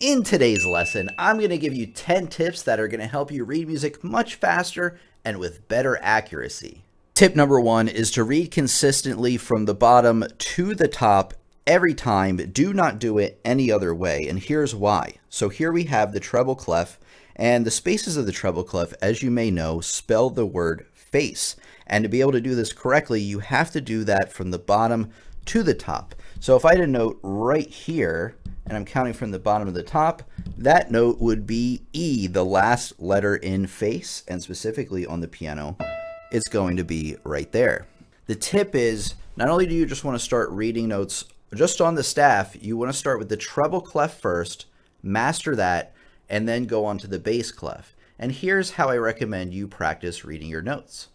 In today's lesson, I'm going to give you 10 tips that are going to help you read music much faster and with better accuracy. Tip number 1 is to read consistently from the bottom to the top every time. Do not do it any other way, and here's why. So here we have the treble clef, and the spaces of the treble clef, as you may know, spell the word face. And to be able to do this correctly, you have to do that from the bottom to the top. So if I had a note right here, and I'm counting from the bottom to the top, that note would be E, the last letter in face, and specifically on the piano, it's going to be right there. The tip is, not only do you just want to start reading notes just on the staff, you want to start with the treble clef first, master that, and then go on to the bass clef. And here's how I recommend you practice reading your notes.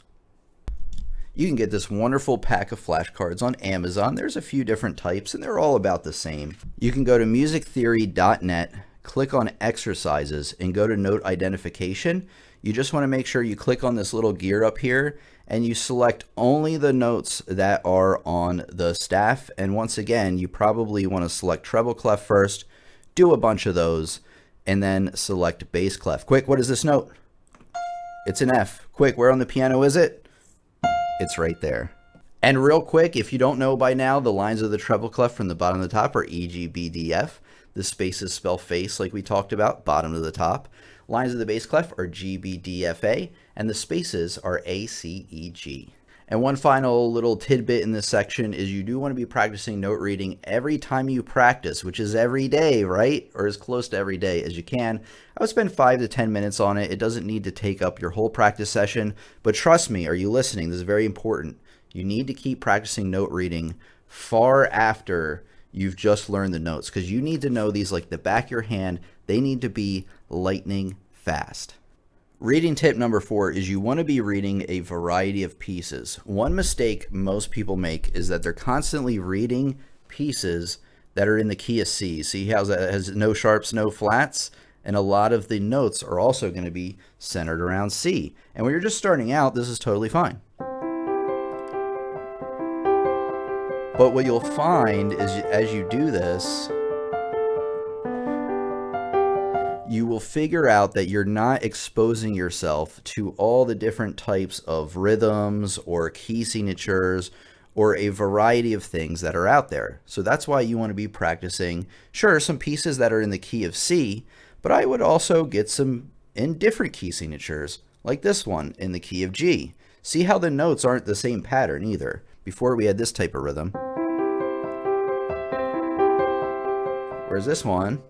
You can get this wonderful pack of flashcards on Amazon. There's a few different types, and they're all about the same. You can go to musictheory.net, click on exercises, and go to note identification. You just want to make sure you click on this little gear up here, and you select only the notes that are on the staff. And once again, you probably want to select treble clef first, do a bunch of those, and then select bass clef. Quick, what is this note? It's an F. Quick, where on the piano is it? It's right there. And real quick, if you don't know by now, the lines of the treble clef from the bottom to the top are E, G, B, D, F. The spaces spell face like we talked about, bottom to the top. Lines of the bass clef are G, B, D, F, A, and the spaces are A, C, E, G. And one final little tidbit in this section is you do want to be practicing note reading every time you practice, which is every day, right? Or as close to every day as you can. I would spend 5 to 10 minutes on it. It doesn't need to take up your whole practice session, but trust me, are you listening? This is very important. You need to keep practicing note reading far after you've just learned the notes, because you need to know these like the back of your hand. They need to be lightning fast. Reading tip number 4 is you want to be reading a variety of pieces. One mistake most people make is that they're constantly reading pieces that are in the key of C. See how that has no sharps, no flats? And a lot of the notes are also going to be centered around C. And when you're just starting out, this is totally fine. But what you'll find is as you do this, you will figure out that you're not exposing yourself to all the different types of rhythms or key signatures or a variety of things that are out there. So that's why you want to be practicing, sure, some pieces that are in the key of C, but I would also get some in different key signatures, like this one in the key of G. See how the notes aren't the same pattern either. Before we had this type of rhythm. Whereas this one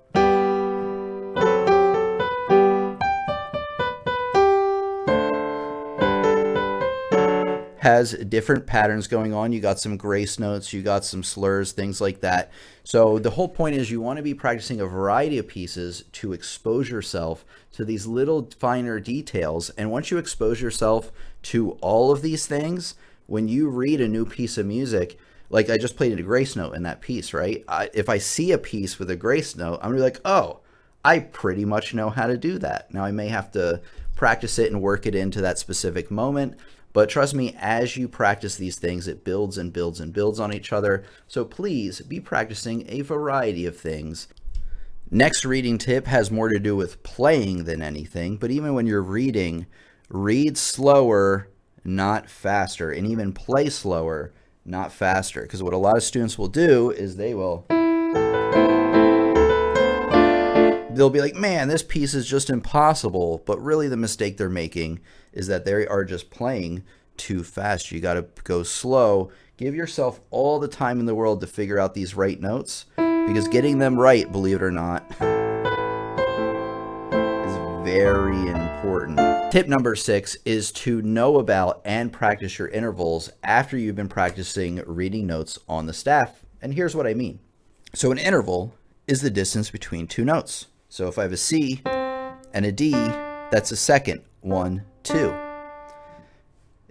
has different patterns going on. You got some grace notes, you got some slurs, things like that. So the whole point is you want to be practicing a variety of pieces to expose yourself to these little finer details. And once you expose yourself to all of these things, when you read a new piece of music, like I just played a grace note in that piece, right? If I see a piece with a grace note, I'm gonna be like, oh, I pretty much know how to do that. Now I may have to practice it and work it into that specific moment, but trust me, as you practice these things, it builds and builds and builds on each other. So please be practicing a variety of things. Next reading tip has more to do with playing than anything, but even when you're reading, read slower, not faster, and even play slower, not faster. Because what a lot of students will do is they'll be like, man, this piece is just impossible. But really the mistake they're making is that they are just playing too fast. You got to go slow. Give yourself all the time in the world to figure out these right notes, because getting them right, believe it or not, is very important. Tip number 6 is to know about and practice your intervals after you've been practicing reading notes on the staff. And here's what I mean. So an interval is the distance between two notes. So if I have a C and a D, that's a second, 1, 2.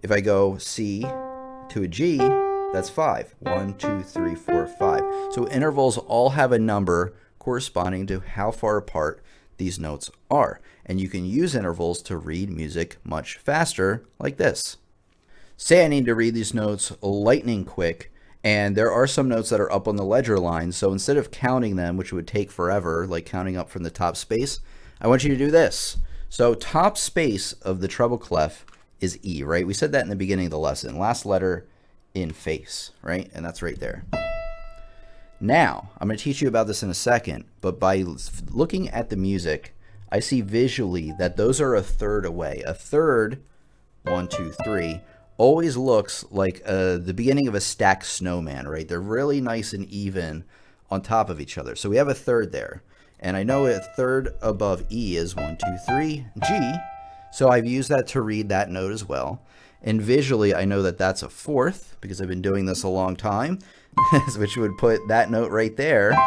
If I go C to a G, that's 5, 1, 2, 3, 4, 5. So intervals all have a number corresponding to how far apart these notes are. And you can use intervals to read music much faster, like this. Say I need to read these notes lightning quick, And there are some notes that are up on the ledger line. So instead of counting them, which would take forever, like counting up from the top space, I want you to do this. So top space of the treble clef is E, right? We said that in the beginning of the lesson. Last letter in face, right? And that's right there. Now, I'm going to teach you about this in a second, but by looking at the music, I see visually that those are a third away. A third, 1, 2, 3, always looks like the beginning of a stacked snowman, right? They're really nice and even on top of each other. So we have a third there. And I know a third above E is 1, 2, 3, G. So I've used that to read that note as well. And visually, I know that that's a fourth because I've been doing this a long time, which would put that note right there.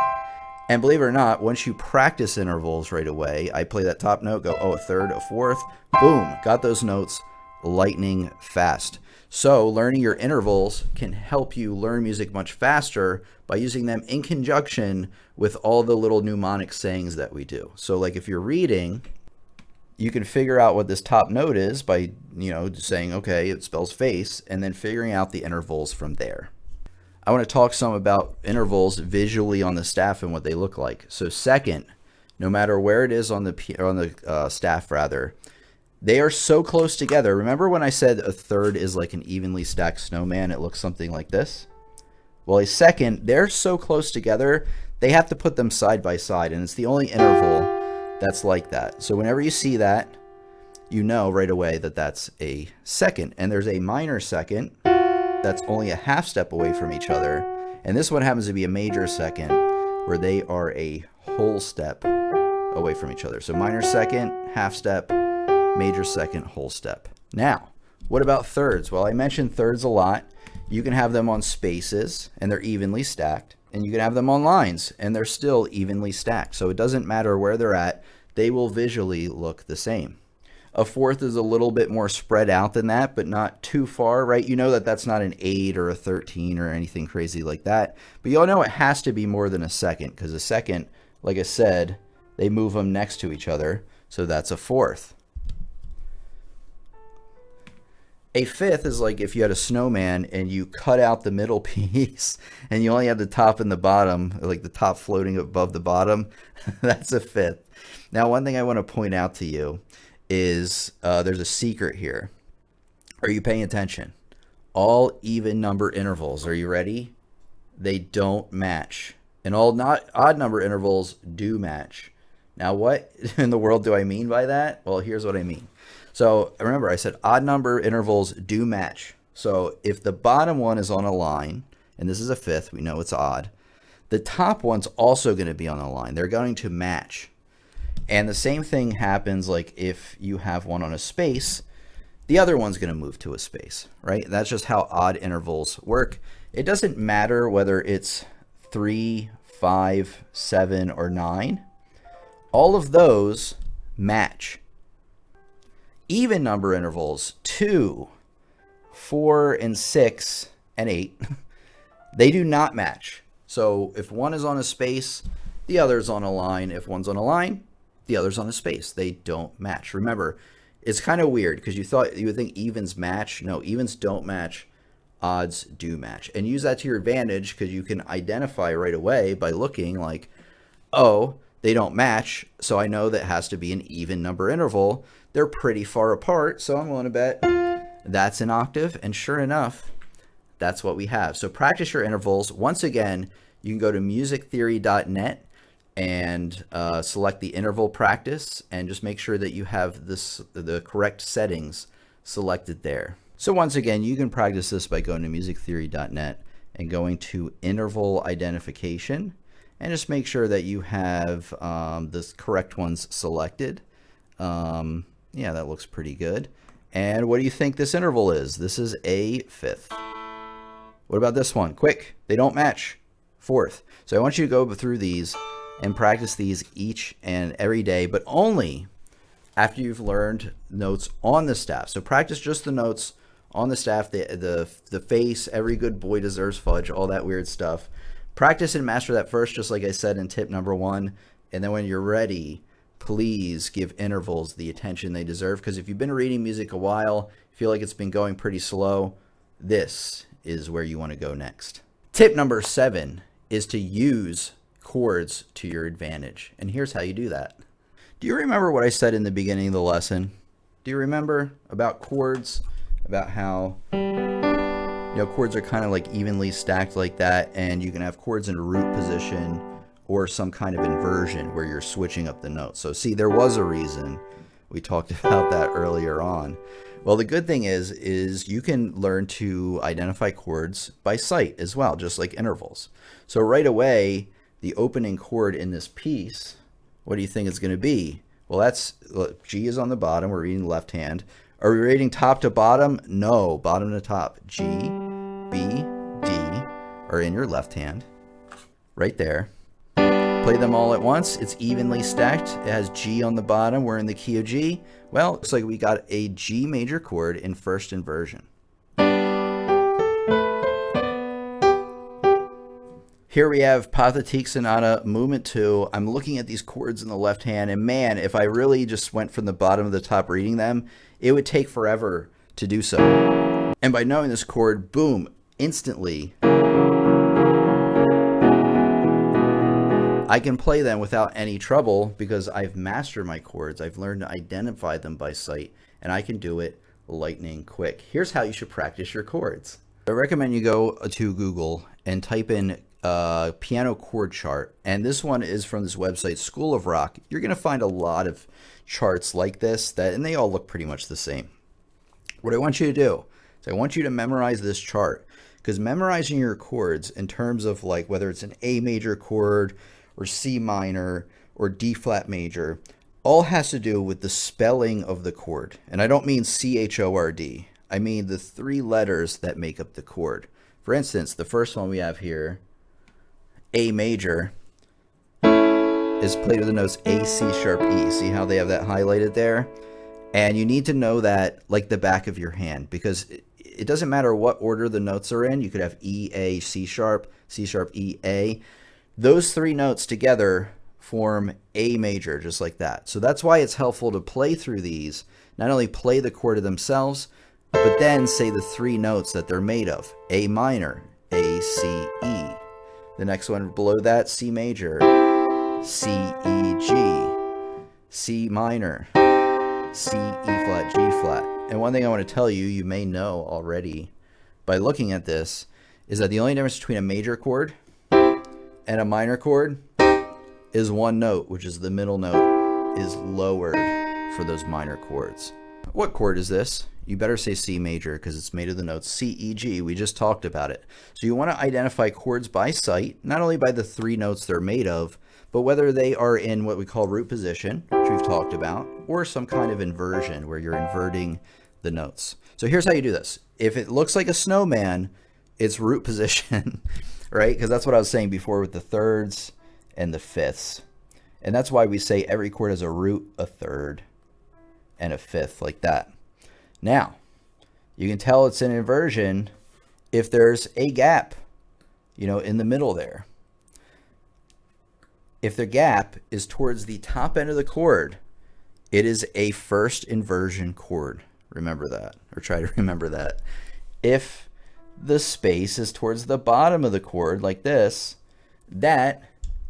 And believe it or not, once you practice intervals right away, I play that top note, go, oh, a third, a fourth, boom, got those notes lightning fast. So learning your intervals can help you learn music much faster by using them in conjunction with all the little mnemonic sayings that we do. So like if you're reading, you can figure out what this top note is by, saying, okay, it spells face, and then figuring out the intervals from there. I want to talk some about intervals visually on the staff and what they look like. So second, no matter where it is on the staff, rather, they are so close together. Remember when I said a third is like an evenly stacked snowman? It looks something like this. Well, a second, they're so close together, they have to put them side by side, and it's the only interval that's like that. So whenever you see that, you know right away that that's a second. And there's a minor second that's only a half step away from each other. And this one happens to be a major second where they are a whole step away from each other. So minor second, half step, major second, whole step. Now, what about thirds? Well, I mentioned thirds a lot. You can have them on spaces and they're evenly stacked. And you can have them on lines and they're still evenly stacked. So it doesn't matter where they're at, they will visually look the same. A fourth is a little bit more spread out than that, but not too far, right? You know that that's not an 8 or a 13 or anything crazy like that. But you all know it has to be more than a second, because a second, like I said, they move them next to each other. So that's a fourth. A fifth is like if you had a snowman and you cut out the middle piece and you only have the top and the bottom, like the top floating above the bottom. That's a fifth. Now, one thing I want to point out to you is there's a secret here. Are you paying attention? All even number intervals, are you ready? They don't match. And all not odd number intervals do match. Now, what in the world do I mean by that? Well, here's what I mean. So remember, I said odd number intervals do match. So if the bottom one is on a line, and this is a fifth, we know it's odd, the top one's also going to be on a line. They're going to match. And the same thing happens like if you have one on a space, the other one's going to move to a space, right? That's just how odd intervals work. It doesn't matter whether it's 3, 5, 7, or 9. All of those match. Even number intervals, 2, 4, and 6, and 8, they do not match. So if one is on a space, the other's on a line. If one's on a line, the other's on a space. They don't match. Remember, it's kind of weird because you would think evens match. No, evens don't match. Odds do match. And use that to your advantage because you can identify right away by looking like, oh, they don't match, so I know that has to be an even number interval. They're pretty far apart, so I'm willing to bet that's an octave. And sure enough, that's what we have. So practice your intervals. Once again, you can go to musictheory.net and select the interval practice and just make sure that you have the correct settings selected there. So once again, you can practice this by going to musictheory.net and going to interval identification. And just make sure that you have the correct ones selected. Yeah, that looks pretty good. And what do you think this interval is? This is a fifth. What about this one? Quick, they don't match. Fourth. So I want you to go through these and practice these each and every day, but only after you've learned notes on the staff. So practice just the notes on the staff, the face, every good boy deserves fudge, all that weird stuff. Practice and master that first, just like I said in tip number 1. And then when you're ready, please give intervals the attention they deserve. Because if you've been reading music a while, feel like it's been going pretty slow, this is where you want to go next. Tip number 7 is to use chords to your advantage. And here's how you do that. Do you remember what I said in the beginning of the lesson? Do you remember about chords? About how, chords are kind of like evenly stacked like that, and you can have chords in a root position or some kind of inversion where you're switching up the notes. So see, there was a reason. We talked about that earlier on. Well, the good thing is you can learn to identify chords by sight as well, just like intervals. So right away, the opening chord in this piece, what do you think it's going to be? Well, look, G is on the bottom. We're reading left hand. Are we reading top to bottom? No, bottom to top. G, B, D are in your left hand, right there. Play them all at once. It's evenly stacked. It has G on the bottom. We're in the key of G. Well, looks like we got a G major chord in first inversion. Here we have Pathetique Sonata Movement 2. I'm looking at these chords in the left hand, and man, if I really just went from the bottom to the top reading them, it would take forever to do so. And by knowing this chord, boom, instantly, I can play them without any trouble because I've mastered my chords. I've learned to identify them by sight, and I can do it lightning quick. Here's how you should practice your chords. I recommend you go to Google and type in piano chord chart, and this one is from this website, School of Rock. You're going to find a lot of charts like this, and they all look pretty much the same. What I want you to do is I want you to memorize this chart, because memorizing your chords in terms of like whether it's an A major chord or C minor or D flat major, all has to do with the spelling of the chord. And I don't mean C-H-O-R-D. I mean the 3 letters that make up the chord. For instance, the first one we have here, A major, is played with the notes A, C sharp, E. See how they have that highlighted there? And you need to know that like the back of your hand, because it doesn't matter what order the notes are in. You could have E, A, C sharp, E, A. Those 3 notes together form A major, just like that. So that's why it's helpful to play through these, not only play the chord them but then say the 3 notes that they're made of. A minor, A, C, E. The next one below that, C major, C, E, G, C minor, C, E flat, G flat. And one thing I want to tell you, you may know already by looking at this, is that the only difference between a major chord and a minor chord is 1 note, which is the middle note, is lowered for those minor chords. What chord is this? You better say C major because it's made of the notes C, E, G. We just talked about it. So you want to identify chords by sight, not only by the 3 notes they're made of, but whether they are in what we call root position, which we've talked about, or some kind of inversion where you're inverting the notes. So here's how you do this. If it looks like a snowman, it's root position, right? Because that's what I was saying before with the thirds and the fifths. And that's why we say every chord has a root, a third, and a fifth, like that. Now, you can tell it's an inversion if there's a gap, in the middle there. If the gap is towards the top end of the chord, it is a first inversion chord. Remember that, or try to remember that. If the space is towards the bottom of the chord, like this, that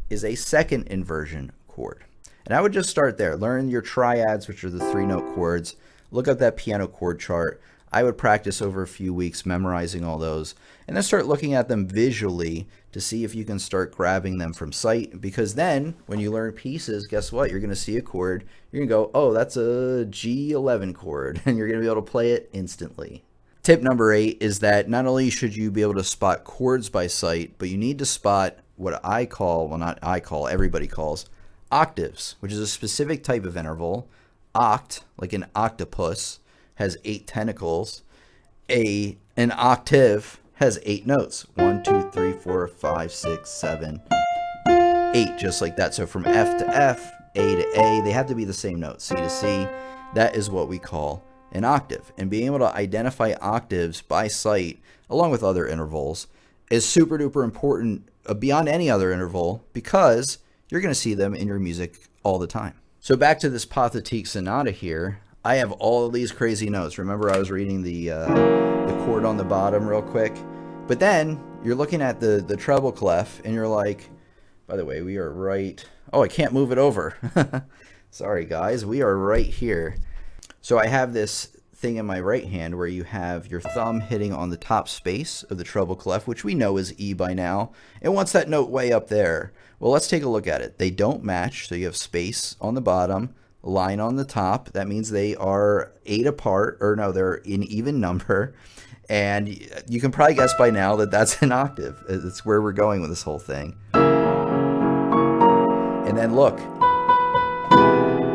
is a second inversion chord. And I would just start there. Learn your triads, which are the 3-note chords. Look up that piano chord chart. I would practice over a few weeks memorizing all those, and then start looking at them visually to see if you can start grabbing them from sight, because then when you learn pieces, guess what? You're going to see a chord. You're going to go, oh, that's a G11 chord, and you're going to be able to play it instantly. Tip number 8 is that not only should you be able to spot chords by sight, but you need to spot what I call, well, not I call, everybody calls, octaves, which is a specific type of interval. Oct, like an octopus, has 8 tentacles. An octave has 8 notes. 1, 2, 3, 4, 5, 6, 7, 8, just like that. So from F to F, A to A, they have to be the same note. C to C, that is what we call an octave. And being able to identify octaves by sight, along with other intervals, is super duper important beyond any other interval, because you're going to see them in your music all the time. So back to this Pathetique Sonata here, I have all of these crazy notes. Remember I was reading the chord on the bottom real quick? But then you're looking at the treble clef and you're like, by the way, we are right. Oh, I can't move it over. Sorry, guys. We are right here. So I have this thing in my right hand where you have your thumb hitting on the top space of the treble clef, which we know is E by now. It wants that note way up there. Well, let's take a look at it. They don't match. So you have space on the bottom, line on the top. That means they are 8 apart, or no, they're in even number. And you can probably guess by now that that's an octave. It's where we're going with this whole thing. And then look,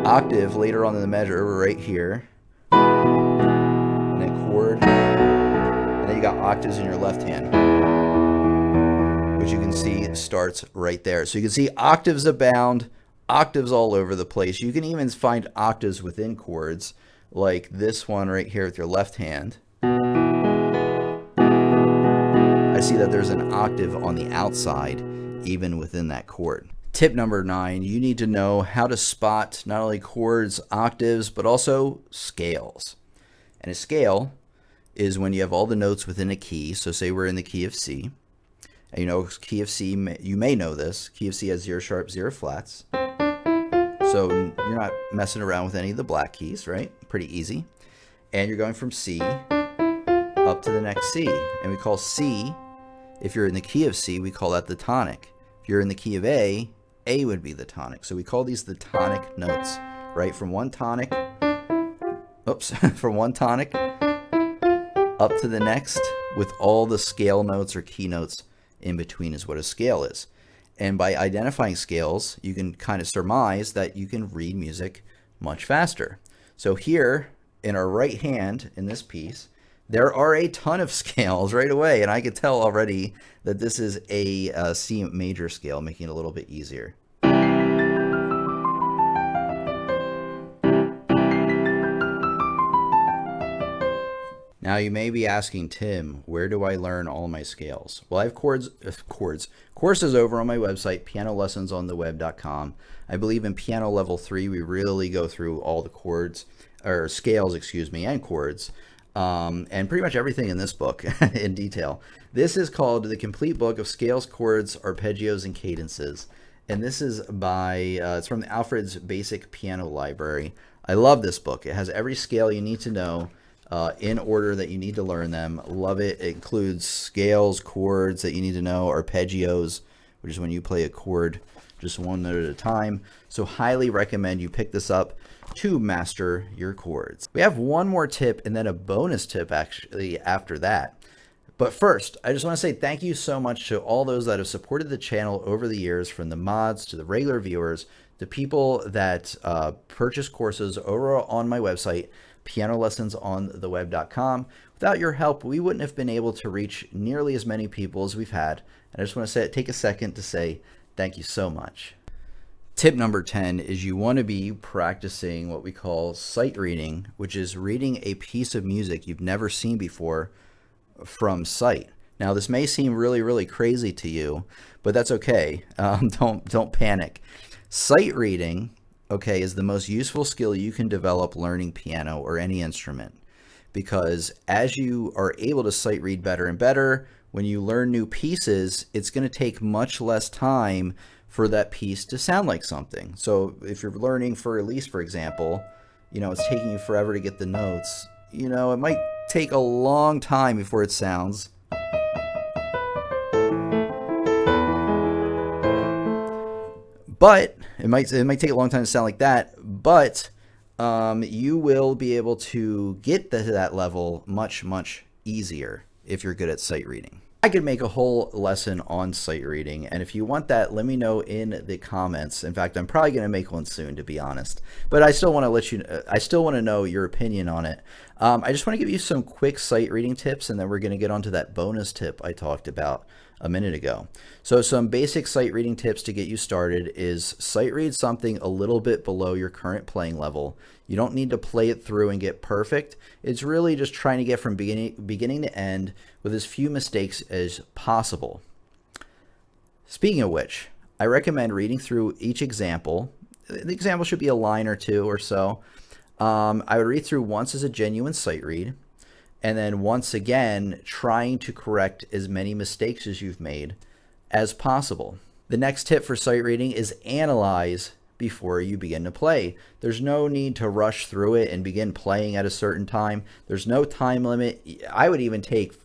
octave later on in the measure, we're right here. And then chord. And then you got octaves in your left hand, which you can see starts right there. So you can see octaves abound, octaves all over the place. You can even find octaves within chords, like this one right here with your left hand. I see that there's an octave on the outside, even within that chord. Tip number 9, you need to know how to spot not only chords, octaves, but also scales. And a scale is when you have all the notes within a key. So say we're in the key of C. And you know, key of C, you may know this, key of C has 0 sharp, 0 flats. So you're not messing around with any of the black keys, right? Pretty easy. And you're going from C up to the next C. And we call C, if you're in the key of C, we call that the tonic. If you're in the key of A would be the tonic. So we call these the tonic notes, right? From one tonic, from one tonic up to the next with all the scale notes or key notes in between is what a scale is. And by identifying scales, you can kind of surmise that you can read music much faster. So here in our right hand in this piece, there are a ton of scales right away, and I could tell already that this is a C major scale, making it a little bit easier. Now you may be asking, Tim, where do I learn all my scales? Well, I have courses over on my website, pianolessonsontheweb.com. I believe in piano level 3, we really go through all the chords, or scales, excuse me, and chords. And pretty much everything in this book in detail. This is called The Complete Book of Scales, Chords, Arpeggios, and Cadences. And this is by, it's from the Alfred's Basic Piano Library. I love this book. It has every scale you need to know in order that you need to learn them. Love it. It includes scales, chords that you need to know, arpeggios, which is when you play a chord just one note at a time. So highly recommend you pick this up to master your chords. We have one more tip and then a bonus tip actually after that. But first, I just want to say thank you so much to all those that have supported the channel over the years, from the mods to the regular viewers, to people that purchase courses over on my website, pianolessonsontheweb.com. Without your help, we wouldn't have been able to reach nearly as many people as we've had. And I just want to take a second to say thank you so much. Tip number 10 is you want to be practicing what we call sight reading, which is reading a piece of music you've never seen before from sight. Now, this may seem really, really crazy to you, but that's okay. Don't panic. Sight reading, okay, is the most useful skill you can develop learning piano or any instrument, because as you are able to sight read better and better, when you learn new pieces, it's going to take much less time for that piece to sound like something. So if you're learning for Elise, for example, you know, it's taking you forever to get the notes. You know, it might take a long time before it sounds. But it might take a long time to sound like that, but you will be able to get to that level much, much easier if you're good at sight reading. I could make a whole lesson on sight reading, and if you want that, let me know in the comments. In fact, I'm probably going to make one soon, to be honest. But I still want to let you. I still want to know your opinion on it. I just want to give you some quick sight reading tips, and then we're going to get onto that bonus tip I talked about a minute ago. So some basic sight reading tips to get you started is sight read something a little bit below your current playing level. You don't need to play it through and get perfect. It's really just trying to get from beginning to end with as few mistakes as possible. Speaking of which, I recommend reading through each example. The example should be a line or two or so. I would read through once as a genuine sight read, and then once again trying to correct as many mistakes as you've made as possible. The next tip for sight reading is analyze before you begin to play. There's no need to rush through it and begin playing at a certain time. There's no time limit. I would even take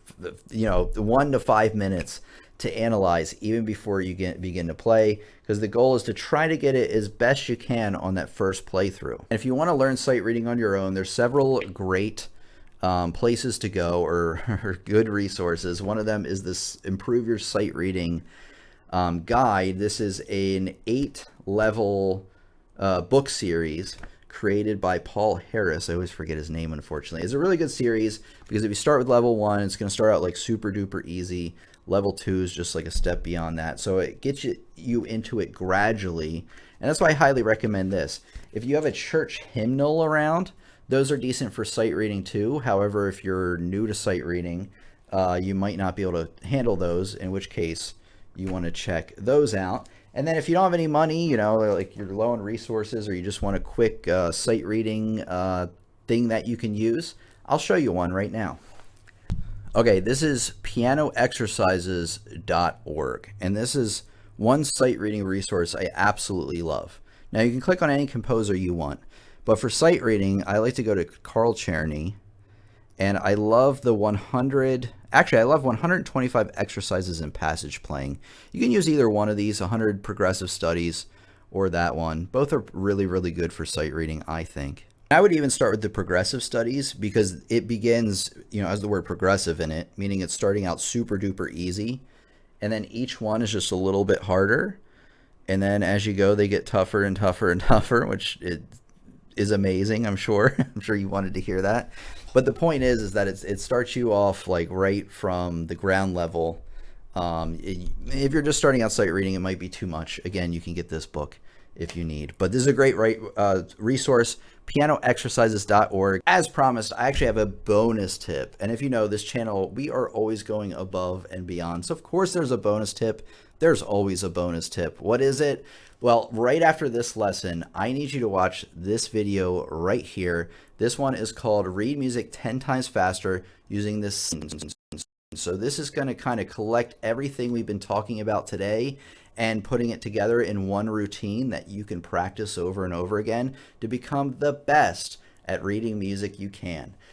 1 to 5 minutes to analyze even before you begin to play, because the goal is to try to get it as best you can on that first playthrough. And if you want to learn sight reading on your own, there's several great places to go, or good resources. One of them is this Improve Your Sight Reading guide. This is an 8-level book series created by Paul Harris. I always forget his name, unfortunately. It's a really good series because if you start with level 1, it's going to start out like super duper easy. Level 2 is just like a step beyond that. So it gets you into it gradually. And that's why I highly recommend this. If you have a church hymnal around, those are decent for sight reading too. However, if you're new to sight reading, you might not be able to handle those, in which case you want to check those out. And then if you don't have any money, like you're low on resources, or you just want a quick sight reading thing that you can use, I'll show you one right now. Okay, this is pianoexercises.org, and this is one sight reading resource I absolutely love. Now you can click on any composer you want, but for sight reading, I like to go to Carl Czerny, and I love the 125 exercises in passage playing. You can use either one of these, 100 progressive studies or that one. Both are really, really good for sight reading, I think. I would even start with the progressive studies because it begins, has the word progressive in it, meaning it's starting out super duper easy. And then each one is just a little bit harder. And then as you go, they get tougher and tougher and tougher, which is amazing, I'm sure. I'm sure you wanted to hear that. But the point is that it starts you off like right from the ground level. If you're just starting out sight reading, it might be too much. Again, you can get this book if you need. But this is a great resource, pianoexercises.org. As promised, I actually have a bonus tip. And if you know this channel, we are always going above and beyond. So of course there's a bonus tip. There's always a bonus tip. What is it? Well, right after this lesson, I need you to watch this video right here. This one is called Read Music 10 Times Faster Using This. So this is going to kind of collect everything we've been talking about today and putting it together in one routine that you can practice over and over again to become the best at reading music you can.